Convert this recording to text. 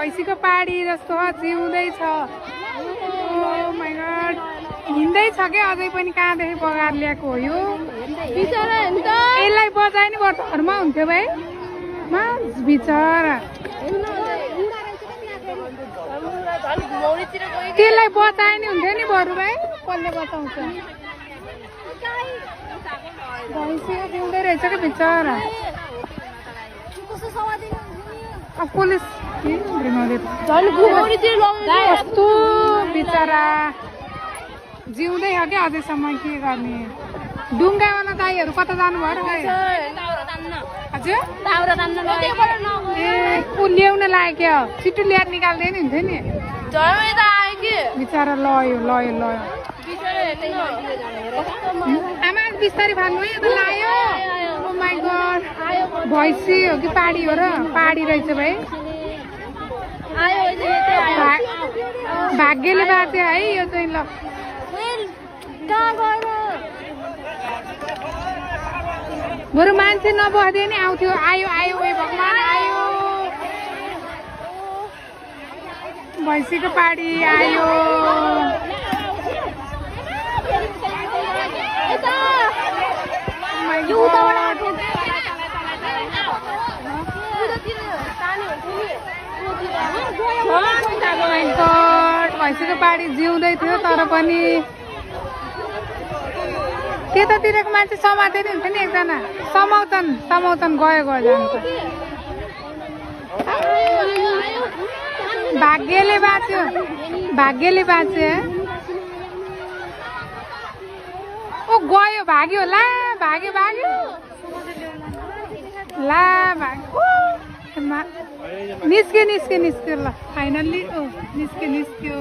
भैँसीको पाडी जस्तो जिउँदैछ। ओ my God, हिँड्दैछ क्या अझै पनि। कहाँदेखि बगाएर ल्याएको हो यो? यसलाई बजाए नि बरु घरमा हुन्थ्यो भाइ। बिचरा त्यसलाई बचाए नि हुन्थ्यो नि बरु भाइ। कसले बचाउँछ? भैँसी जिउँदै रहेछ क्या बिचरा। पुलिस कस्तो बिचरा जिउँदै हो क्या अझैसम्म। के गर्ने? डुङ्गामा दाईहरू कता जानुभयो र गाई? हजुर ए ल्याउन लाग्यो। छिटो ल्याएर निकाल्दै नि हुन्थ्यो नि। बिचरा लयो लयो लयो। आमा बिस्तारै फाल्नु है। त लायो। ओ माइ गॉड, भैँसी हो कि पाडी हो र? पाडी रहेछ भाइ। भाग्यले बाँच्यो है यो चाहिँ। ल बरु मान्छे नबस्दै नि आउँथ्यो। आयो आयो ए भगवान आयो। भैँसीको पाडी आयो। भैँसीको पाडी जिउँदै थियो तर पनि त्यतातिरको मान्छे समाते नि हुन्छ नि। एकजना समाउँछन् गयो जान्छ। भाग्यले बाँच्यो। भाग्यले बाँच्यो। ओ गयो भाग्यो। ला भाग्यो भाग्यो। ला भाग्यो। निस्क्यो निस्क्यो निस्क्यो। ल फाइनल्ली निस्क्यो निस्क्यो।